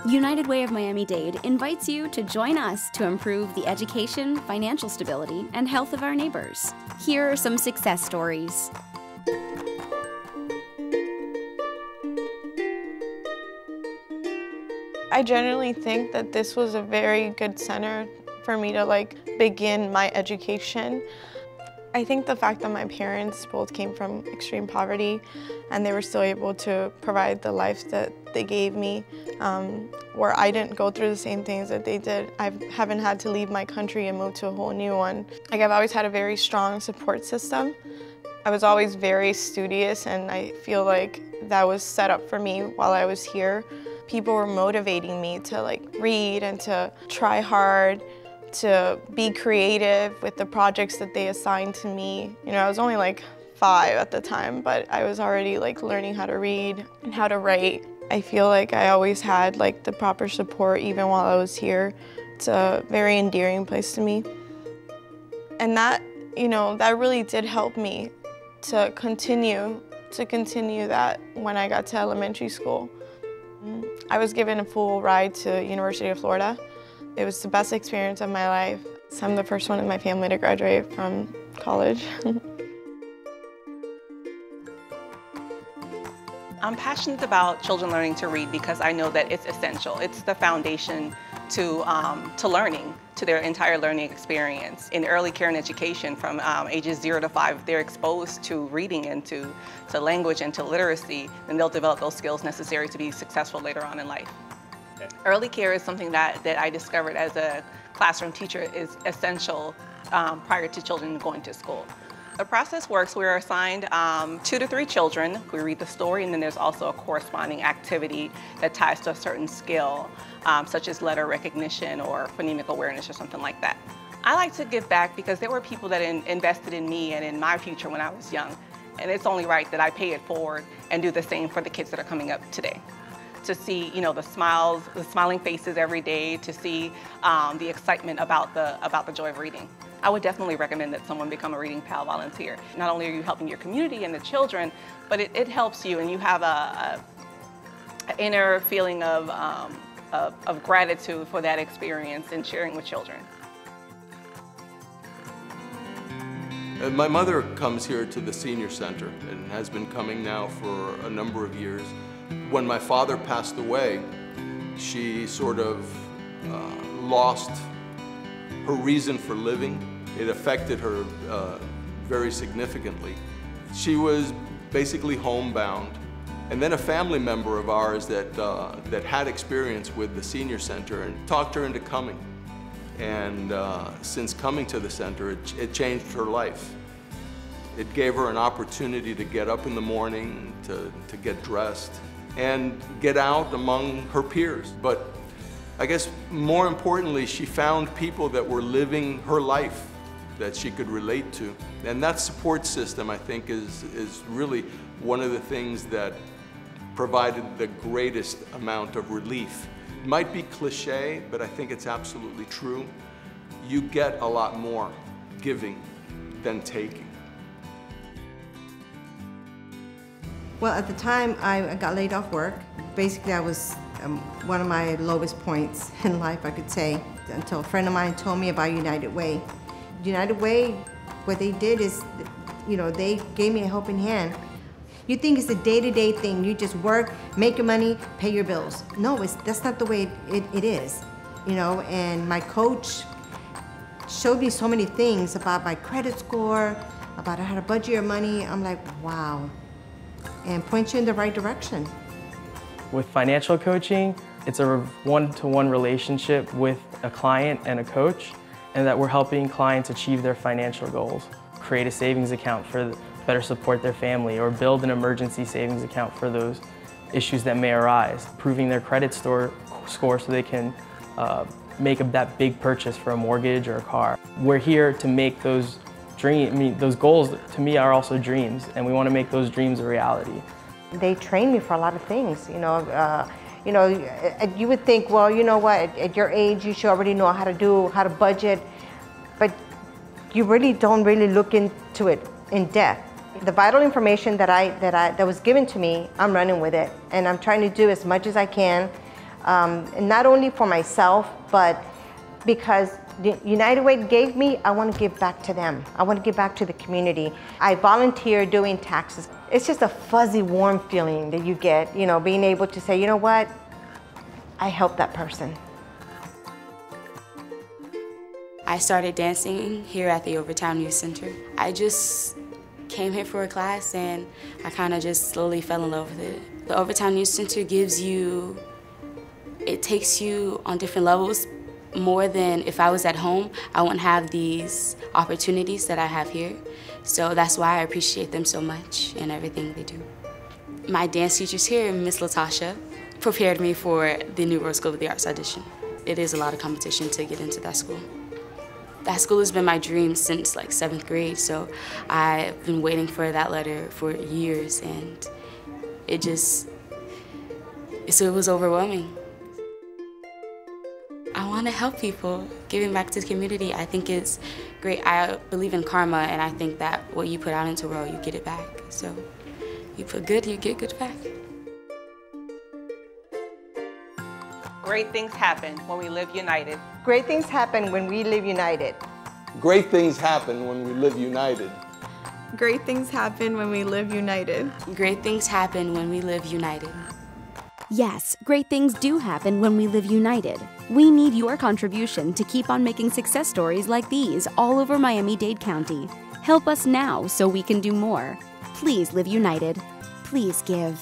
United Way of Miami-Dade invites you to join us to improve the education, financial stability, and health of our neighbors. Here are some success stories. I generally think that this was a very good center for me to begin my education. I think the fact that my parents both came from extreme poverty and they were still able to provide the life that they gave me, where I didn't go through the same things that they did. I haven't had to leave my country and move to a whole new one. I've always had a very strong support system. I was always very studious, and I feel like that was set up for me while I was here. People were motivating me to read and to try hard, to be creative with the projects that they assigned to me. I was only 5 at the time, but I was already learning how to read and how to write. I feel like I always had the proper support even while I was here. It's a very endearing place to me. And that, that really did help me to continue that when I got to elementary school. I was given a full ride to University of Florida. It was the best experience of my life. So I'm the first one in my family to graduate from college. I'm passionate about children learning to read because I know that it's essential. It's the foundation to learning, to their entire learning experience. In early care and education, from ages 0 to 5, they're exposed to reading and to language and to literacy, and they'll develop those skills necessary to be successful later on in life. Early care is something that I discovered as a classroom teacher is essential prior to children going to school. The process works, we're assigned 2 to 3 children. We read the story, and then there's also a corresponding activity that ties to a certain skill, such as letter recognition or phonemic awareness or something like that. I like to give back because there were people that invested in me and in my future when I was young. And it's only right that I pay it forward and do the same for the kids that are coming up today. To see, the smiles, the smiling faces every day, to see the excitement about the joy of reading. I would definitely recommend that someone become a Reading Pal volunteer. Not only are you helping your community and the children, but it helps you, and you have an inner feeling of gratitude for that experience and sharing with children. My mother comes here to the senior center and has been coming now for a number of years. When my father passed away, she sort of lost her reason for living. It affected her very significantly. She was basically homebound. And then a family member of ours that had experience with the senior center and talked her into coming. And since coming to the center, it changed her life. It gave her an opportunity to get up in the morning, to get dressed, and get out among her peers. But I guess more importantly, she found people that were living her life that she could relate to. And that support system, I think, is really one of the things that provided the greatest amount of relief. It might be cliche, but I think it's absolutely true. You get a lot more giving than taking. Well, at the time I got laid off work. Basically, I was one of my lowest points in life, I could say, until a friend of mine told me about United Way. United Way, what they did is, they gave me a helping hand. You think it's a day-to-day thing. You just work, make your money, pay your bills. No, that's not the way it is, and my coach showed me so many things about my credit score, about how to budget your money. I'm like, wow, and point you in the right direction. With financial coaching, it's a one-to-one relationship with a client and a coach, and that we're helping clients achieve their financial goals. Create a savings account for better support their family, or build an emergency savings account for those issues that may arise. Improving their credit score so they can make that big purchase for a mortgage or a car. We're here to make those those goals to me are also dreams, and we want to make those dreams a reality. They trained me for a lot of things, you would think, well, you know what, at your age you should already know how to budget, but you really don't look into it in depth. The vital information that was given to me, I'm running with it, and I'm trying to do as much as I can And not only for myself, but because United Way gave me, I want to give back to them. I want to give back to the community. I volunteer doing taxes. It's just a fuzzy, warm feeling that you get, you know, being able to say, you know what, I helped that person. I started dancing here at the Overtown Youth Center. I just came here for a class and I kind of just slowly fell in love with it. The Overtown Youth Center gives you, it takes you on different levels. More than if I was at home, I wouldn't have these opportunities that I have here. So that's why I appreciate them so much and everything they do. My dance teachers here, Miss Latasha, prepared me for the New World School of the Arts audition. It is a lot of competition to get into that school. That school has been my dream since like 7th grade, so I've been waiting for that letter for years, and it was overwhelming. I want to help people, giving back to the community. I think it's great. I believe in karma, and I think that what you put out into the world, you get it back. So you put good, you get good back. Great things happen when we live united. Great things happen when we live united. Great things happen when we live united. Great things happen when we live united. Great things happen when we live united. Yes, great things do happen when we live united. We need your contribution to keep on making success stories like these all over Miami-Dade County. Help us now so we can do more. Please live united. Please give.